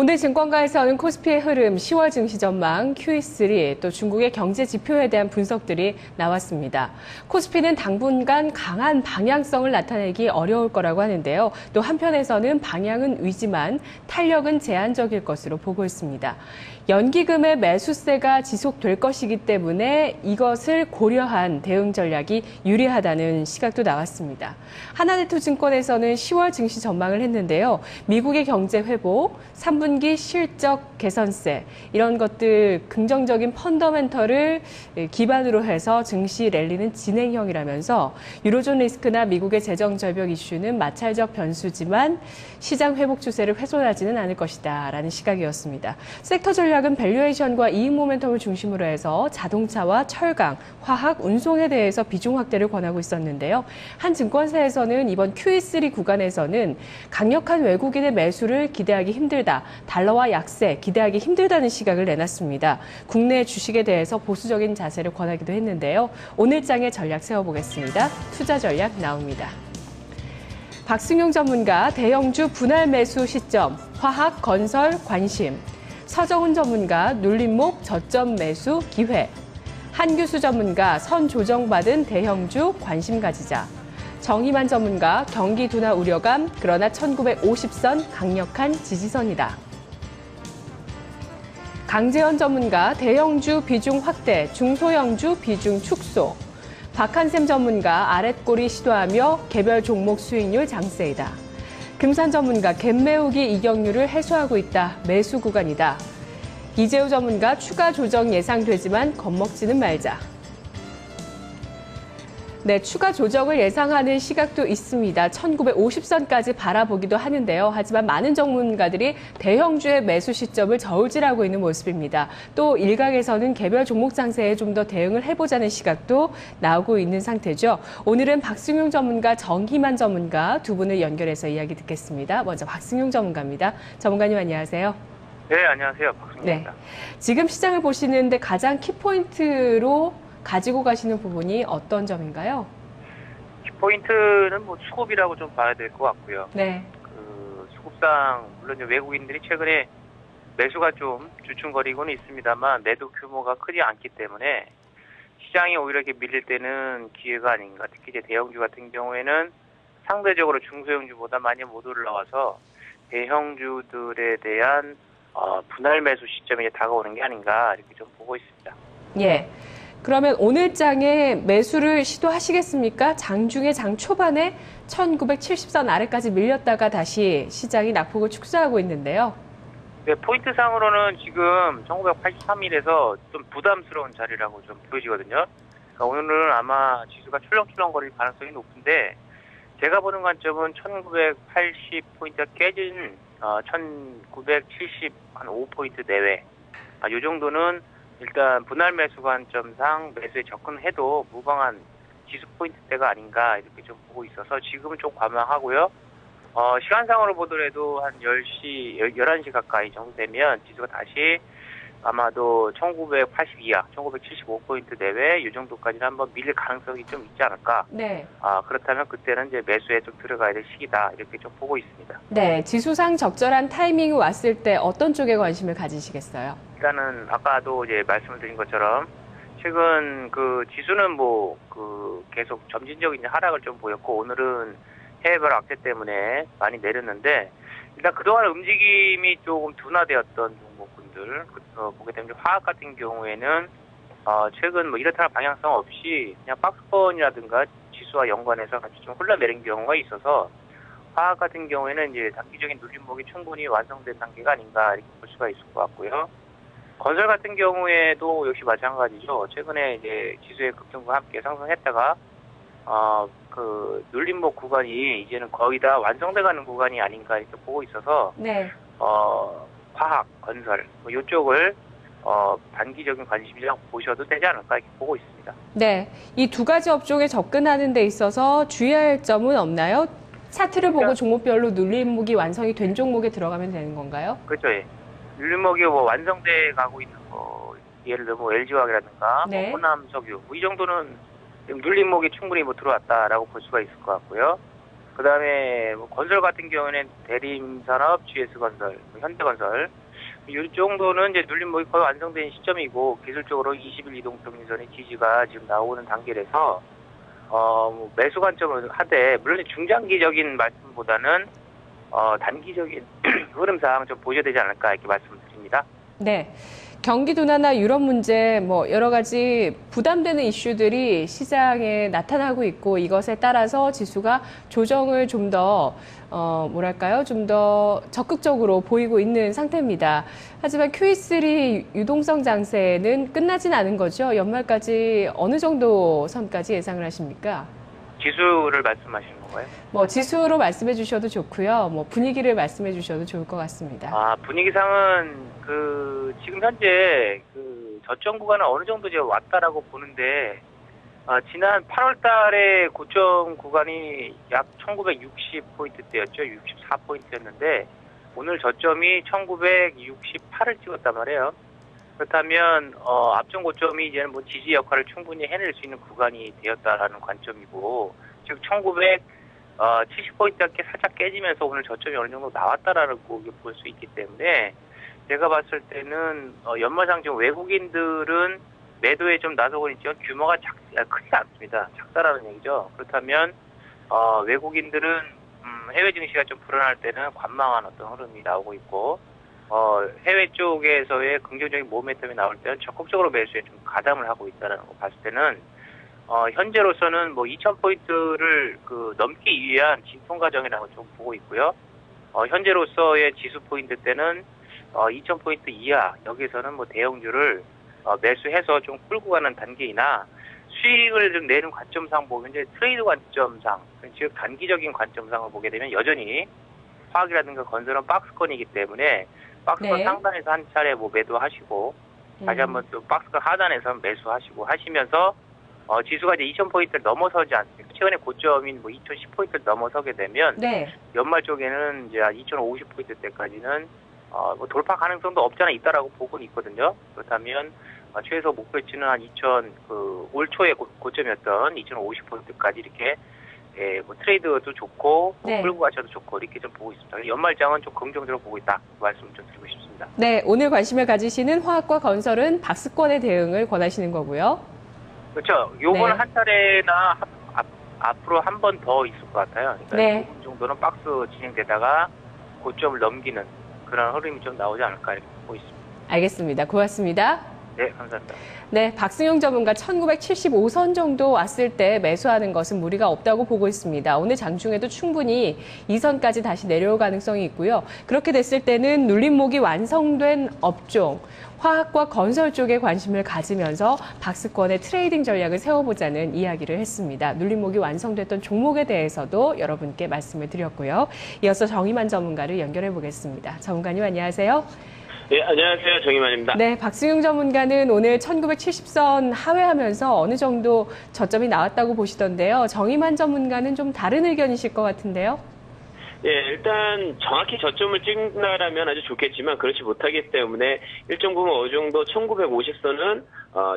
오늘 증권가에서는 코스피의 흐름, 10월 증시 전망, QE3, 또 중국의 경제 지표에 대한 분석들이 나왔습니다. 코스피는 당분간 강한 방향성을 나타내기 어려울 거라고 하는데요. 또 한편에서는 방향은 위지만 탄력은 제한적일 것으로 보고 있습니다. 연기금의 매수세가 지속될 것이기 때문에 이것을 고려한 대응 전략이 유리하다는 시각도 나왔습니다. 하나네트증권에서는 10월 증시 전망을 했는데요. 미국의 경제 회복, 3분기 실적 개선세, 이런 것들 긍정적인 펀더멘털을 기반으로 해서 증시 랠리는 진행형이라면서 유로존 리스크나 미국의 재정 절벽 이슈는 마찰적 변수지만 시장 회복 추세를 훼손하지는 않을 것이다 라는 시각이었습니다. 섹터 전략은 밸류에이션과 이익 모멘텀을 중심으로 해서 자동차와 철강, 화학, 운송에 대해서 비중 확대를 권하고 있었는데요. 한 증권사에서는 이번 QE3 구간에서는 강력한 외국인의 매수를 기대하기 힘들다, 달러와 약세 기대하기 힘들다는 시각을 내놨습니다. 국내 주식에 대해서 보수적인 자세를 권하기도 했는데요. 오늘 장에 전략 세워보겠습니다. 투자 전략 나옵니다. 박승용 전문가, 대형주 분할 매수 시점, 화학, 건설, 관심. 서정훈 전문가, 눌림목, 저점 매수, 기회. 한규수 전문가, 선 조정받은 대형주 관심 가지자. 정희만 전문가, 경기 둔화 우려감, 그러나 1950선 강력한 지지선이다. 강재현 전문가, 대형주 비중 확대, 중소형주 비중 축소. 박한샘 전문가, 아랫골이 시도하며 개별 종목 수익률 장세이다. 금산 전문가, 갭 메우기 이격률을 해소하고 있다. 매수 구간이다. 이재우 전문가, 추가 조정 예상되지만 겁먹지는 말자. 네, 추가 조정을 예상하는 시각도 있습니다. 1950선까지 바라보기도 하는데요. 하지만 많은 전문가들이 대형주의 매수 시점을 저울질하고 있는 모습입니다. 또 일각에서는 개별 종목 장세에 좀 더 대응을 해보자는 시각도 나오고 있는 상태죠. 오늘은 박승용 전문가, 정희만 전문가 두 분을 연결해서 이야기 듣겠습니다. 먼저 박승용 전문가입니다. 전문가님 안녕하세요. 네, 안녕하세요. 박승용입니다. 네, 지금 시장을 보시는데 가장 키포인트로 가지고 가시는 부분이 어떤 점인가요? 키포인트는 뭐 수급이라고 좀 봐야 될 것 같고요. 네. 수급상 물론 외국인들이 최근에 매수가 좀 주춤거리고는 있습니다만 매도 규모가 크지 않기 때문에 시장이 오히려 이렇게 밀릴 때는 기회가 아닌가. 특히 이제 대형주 같은 경우에는 상대적으로 중소형주보다 많이 못 올라와서 대형주들에 대한 분할 매수 시점이 다가오는 게 아닌가 이렇게 좀 보고 있습니다. 예. 그러면 오늘 장에 매수를 시도하시겠습니까? 장중에 장 초반에 1970선 아래까지 밀렸다가 다시 시장이 낙폭을 축소하고 있는데요. 네, 포인트상으로는 지금 1983일에서 좀 부담스러운 자리라고 좀 보여지거든요. 그러니까 오늘은 아마 지수가 출렁출렁거릴 가능성이 높은데 제가 보는 관점은 1980포인트가 깨진 1975포인트 내외. 이 정도는 일단 분할 매수 관점상 매수에 접근해도 무방한 지수 포인트대가 아닌가 이렇게 좀 보고 있어서 지금은 좀 관망하고요. 시간상으로 보더라도 한 10시, 11시 가까이 정도 되면 지수가 다시 아마도 1980 이하, 1975포인트 내외 이 정도까지는 한번 밀릴 가능성이 좀 있지 않을까. 네. 그렇다면 그때는 이제 매수에 좀 들어가야 될 시기다 이렇게 좀 보고 있습니다. 네, 지수상 적절한 타이밍이 왔을 때 어떤 쪽에 관심을 가지시겠어요? 일단은 아까도 이제 말씀을 드린 것처럼 최근 그 지수는 계속 점진적인 하락을 좀 보였고 오늘은 해외발 악재 때문에 많이 내렸는데 일단 그동안 움직임이 조금 둔화되었던 종목군들 보게 되면 화학 같은 경우에는 최근 이렇다 할 방향성 없이 그냥 박스권이라든가 지수와 연관해서 같이 좀 흘러내린 경우가 있어서 화학 같은 경우에는 이제 단기적인 눌림목이 충분히 완성된 단계가 아닌가 이렇게 볼 수가 있을 것 같고요. 건설 같은 경우에도 역시 마찬가지죠. 최근에 이제 지수의 급등과 함께 상승했다가 그 눌림목 구간이 이제는 거의 다 완성돼가는 구간이 아닌가 이렇게 보고 있어서 네. 화학, 건설 이쪽을 단기적인 관심이라고 보셔도 되지 않을까 이렇게 보고 있습니다. 네, 이 두 가지 업종에 접근하는 데 있어서 주의할 점은 없나요? 차트를 보고 종목별로 눌림목이 완성이 된 종목에 들어가면 되는 건가요? 그렇죠. 예. 눌림목이 완성돼 가고 있는 예를 들어 LG화학이라든가 네. 호남석유 이 정도는 눌림목이 충분히 들어왔다라고 볼 수가 있을 것 같고요. 그다음에 뭐 건설 같은 경우에는 대림산업, GS건설, 현대건설 이 정도는 이제 눌림목이 거의 완성된 시점이고 기술적으로 20일 이동평균선의 지지가 지금 나오는 단계라서 뭐 매수 관점을 하되 물론 중장기적인 말씀보다는 단기적인 흐름상 좀 보셔야 되지 않을까 이렇게 말씀드립니다. 네. 경기 둔화나 유럽 문제, 뭐 여러 가지 부담되는 이슈들이 시장에 나타나고 있고 이것에 따라서 지수가 조정을 좀 더 좀 더 적극적으로 보이고 있는 상태입니다. 하지만 QE3 유동성 장세는 끝나진 않은 거죠. 연말까지 어느 정도 선까지 예상을 하십니까? 지수를 말씀하시는 건가요? 뭐 지수로 말씀해 주셔도 좋고요. 뭐 분위기를 말씀해 주셔도 좋을 것 같습니다. 분위기상은 지금 현재 저점 구간은 어느 정도 이제 왔다라고 보는데 지난 8월 달에 고점 구간이 약 1960포인트대였죠. 64포인트였는데 오늘 저점이 1968을 찍었단 말이에요. 그렇다면 앞전 고점이 이제는 뭐 지지 역할을 충분히 해낼 수 있는 구간이 되었다라는 관점이고 즉 1970포인트 이렇게 살짝 깨지면서 오늘 저점이 어느 정도 나왔다라고 볼 수 있기 때문에 제가 봤을 때는 연말상 지금 외국인들은 매도에 좀 나서고 있지만 규모가 크지 않습니다. 작다라는 얘기죠. 그렇다면 외국인들은 해외 증시가 좀 불안할 때는 관망한 어떤 흐름이 나오고 있고 해외 쪽에서의 긍정적인 모멘텀이 나올 때는 적극적으로 매수에 좀 가담을 하고 있다는 거 봤을 때는 현재로서는 뭐 2,000포인트를 넘기 위한 진통 과정이라고 좀 보고 있고요. 현재로서의 지수 포인트 때는 2,000포인트 이하 여기서는 뭐 대형주를 매수해서 좀 끌고 가는 단계이나 수익을 좀 내는 관점상 보면 이제 트레이드 관점상 즉 단기적인 관점상을 보게 되면 여전히 화학이라든가 건설은 박스권이기 때문에 박스권 네. 상단에서 한 차례 뭐 매도하시고 다시 한번 또 박스권 하단에서 매수하시고 하시면서 지수가 이제 2,000포인트를 넘어서지 않습니까? 최근에 고점인 뭐 2,010포인트를 넘어서게 되면 네. 연말 쪽에는 이제 2,050포인트 때까지는 뭐 돌파 가능성도 없지 않아 있다라고 보고 있거든요. 그렇다면 최소 목표치는 한 올 초에 고점이었던 2,050포인트까지 이렇게 뭐 트레이드도 좋고 네. 끌고 가셔도 좋고 이렇게 좀 보고 있습니다. 연말장은 좀 긍정적으로 보고 있다 말씀을 좀 드리고 싶습니다. 네, 오늘 관심을 가지시는 화학과 건설은 박스권의 대응을 권하시는 거고요. 그렇죠. 요거는 네. 한 차례나 앞으로 한 번 더 있을 것 같아요. 그러니까 네. 이 정도는 박스 진행되다가 고점을 넘기는 그런 흐름이 좀 나오지 않을까 이렇게 보고 있습니다. 알겠습니다. 고맙습니다. 네, 감사합니다. 네, 박승용 전문가 1975선 정도 왔을 때 매수하는 것은 무리가 없다고 보고 있습니다. 오늘 장중에도 충분히 이 선까지 다시 내려올 가능성이 있고요. 그렇게 됐을 때는 눌림목이 완성된 업종, 화학과 건설 쪽에 관심을 가지면서 박스권의 트레이딩 전략을 세워보자는 이야기를 했습니다. 눌림목이 완성됐던 종목에 대해서도 여러분께 말씀을 드렸고요. 이어서 정의만 전문가를 연결해 보겠습니다. 전문가님 안녕하세요. 네, 안녕하세요. 정의만입니다. 네, 박승용 전문가는 오늘 1970선 하회하면서 어느 정도 저점이 나왔다고 보시던데요. 정의만 전문가는 좀 다른 의견이실 것 같은데요. 예, 일단 정확히 저점을 찍는다라면 아주 좋겠지만 그렇지 못하기 때문에 일정 부분 어느 정도 1950선은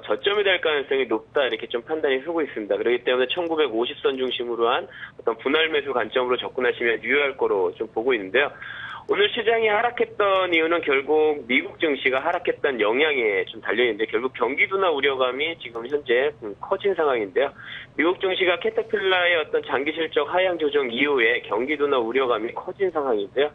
저점이 될 가능성이 높다 이렇게 좀 판단이 서고 있습니다. 그렇기 때문에 1950선 중심으로 한 어떤 분할 매수 관점으로 접근하시면 유효할 거로 좀 보고 있는데요. 오늘 시장이 하락했던 이유는 결국 미국 증시가 하락했던 영향에 좀 달려있는데 결국 경기 둔화 우려감이 지금 현재 커진 상황인데요. 미국 증시가 캐터필라의 어떤 장기 실적 하향 조정 이후에 경기 둔화 우려감이 커진 상황인데요.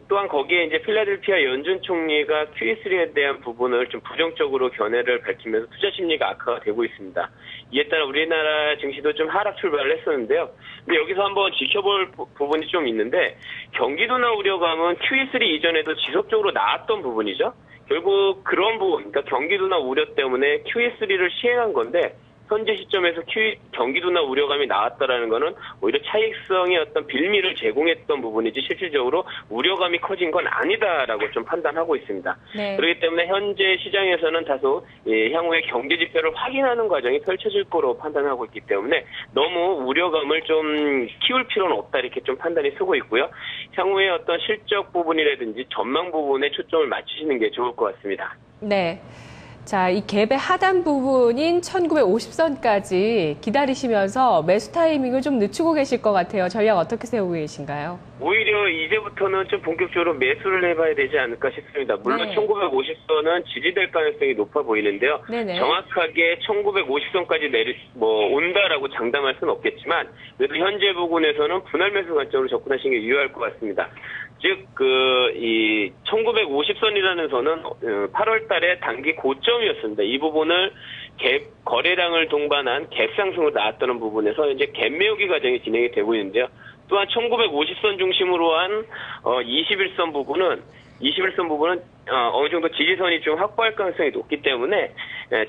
또한 거기에 이제 필라델피아 연준 총리가 QE3에 대한 부분을 좀 부정적으로 견해를 밝히면서 투자 심리가 악화가 되고 있습니다. 이에 따라 우리나라 증시도 좀 하락 출발을 했었는데요. 근데 여기서 한번 지켜볼 부분이 좀 있는데 경기 둔화 우려감은 QE3 이전에도 지속적으로 나왔던 부분이죠. 결국 그런 부분, 그러니까 경기 둔화 우려 때문에 QE3를 시행한 건데 현재 시점에서 경기 둔화 우려감이 나왔다라는 것은 오히려 차익성의 어떤 빌미를 제공했던 부분이지 실질적으로 우려감이 커진 건 아니다라고 좀 판단하고 있습니다. 네. 그렇기 때문에 현재 시장에서는 다소 향후의 경제 지표를 확인하는 과정이 펼쳐질 거로 판단하고 있기 때문에 너무 우려감을 좀 키울 필요는 없다 이렇게 좀 판단이 서고 있고요. 향후의 어떤 실적 부분이라든지 전망 부분에 초점을 맞추시는 게 좋을 것 같습니다. 네. 자, 이 갭의 하단 부분인 1950선까지 기다리시면서 매수 타이밍을 좀 늦추고 계실 것 같아요. 전략 어떻게 세우고 계신가요? 오히려 이제부터는 좀 본격적으로 매수를 해봐야 되지 않을까 싶습니다. 물론 네. 1950선은 지지될 가능성이 높아 보이는데요. 네네. 정확하게 1950선까지 온다라고 장담할 수는 없겠지만 그래도 현재 부분에서는 분할 매수 관점으로 접근하시는 게 유효할 것 같습니다. 즉, 이 1950선이라는 선은 8월 달에 단기 고점이었습니다. 이 부분을 거래량을 동반한 갭 상승으로 나왔다는 부분에서 이제 갭 메우기 과정이 진행이 되고 있는데요. 또한 1950선 중심으로 한 21선 부분은 어느 정도 지지선이 좀 확보할 가능성이 높기 때문에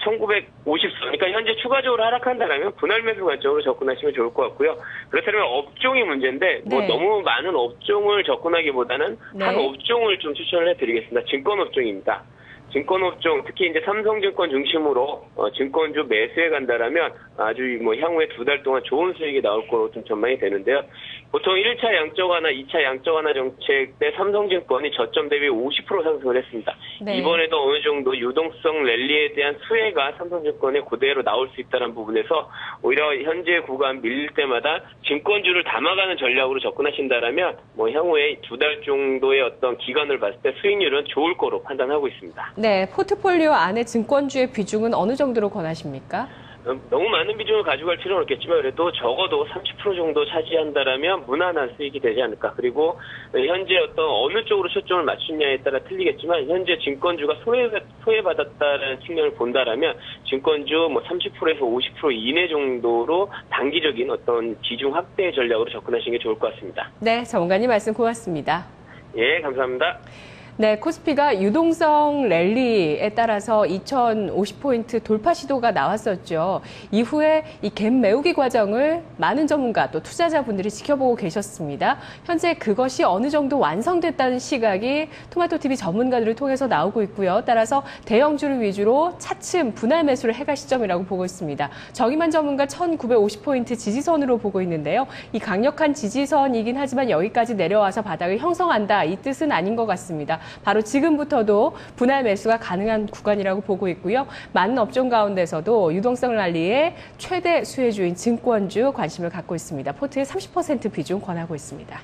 1950선, 그러니까 현재 추가적으로 하락한다면 분할 매수 관점으로 접근하시면 좋을 것 같고요. 그렇다면 업종이 문제인데 뭐 네. 너무 많은 업종을 접근하기보다는 네. 한 업종을 좀 추천을 해드리겠습니다. 증권 업종입니다. 증권 업종, 특히 이제 삼성증권 중심으로 증권주 매수해 간다라면 아주 뭐 향후에 2달 동안 좋은 수익이 나올 거로 좀 전망이 되는데요. 보통 1차 양적 완화, 2차 양적 완화 정책 때 삼성증권이 저점 대비 50% 상승을 했습니다. 네. 이번에도 어느 정도 유동성 랠리에 대한 수혜가 삼성증권에 그대로 나올 수 있다는 부분에서 오히려 현재 구간 밀릴 때마다 증권주를 담아가는 전략으로 접근하신다라면 뭐 향후에 2달 정도의 어떤 기간을 봤을 때 수익률은 좋을 거로 판단하고 있습니다. 네, 포트폴리오 안에 증권주의 비중은 어느 정도로 권하십니까? 너무 많은 비중을 가져갈 필요는 없겠지만 그래도 적어도 30% 정도 차지한다라면 무난한 수익이 되지 않을까. 그리고 현재 어느 쪽으로 초점을 맞추냐에 따라 틀리겠지만 현재 증권주가 소외받았다는 측면을 본다라면 증권주 뭐 30%에서 50% 이내 정도로 단기적인 어떤 비중 확대 전략으로 접근하시는 게 좋을 것 같습니다. 네, 전문가님 말씀 고맙습니다. 예, 감사합니다. 네, 코스피가 유동성 랠리에 따라서 2050포인트 돌파 시도가 나왔었죠. 이후에 이 갭 메우기 과정을 많은 전문가 또 투자자분들이 지켜보고 계셨습니다. 현재 그것이 어느 정도 완성됐다는 시각이 토마토TV 전문가들을 통해서 나오고 있고요. 따라서 대형주를 위주로 차츰 분할 매수를 해갈 시점이라고 보고 있습니다. 정의만 전문가 1950포인트 지지선으로 보고 있는데요. 이 강력한 지지선이긴 하지만 여기까지 내려와서 바닥을 형성한다. 이 뜻은 아닌 것 같습니다. 바로 지금부터도 분할 매수가 가능한 구간이라고 보고 있고요. 많은 업종 가운데서도 유동성 랠리의 최대 수혜주인 증권주 관심을 갖고 있습니다. 포트의 30% 비중 권하고 있습니다.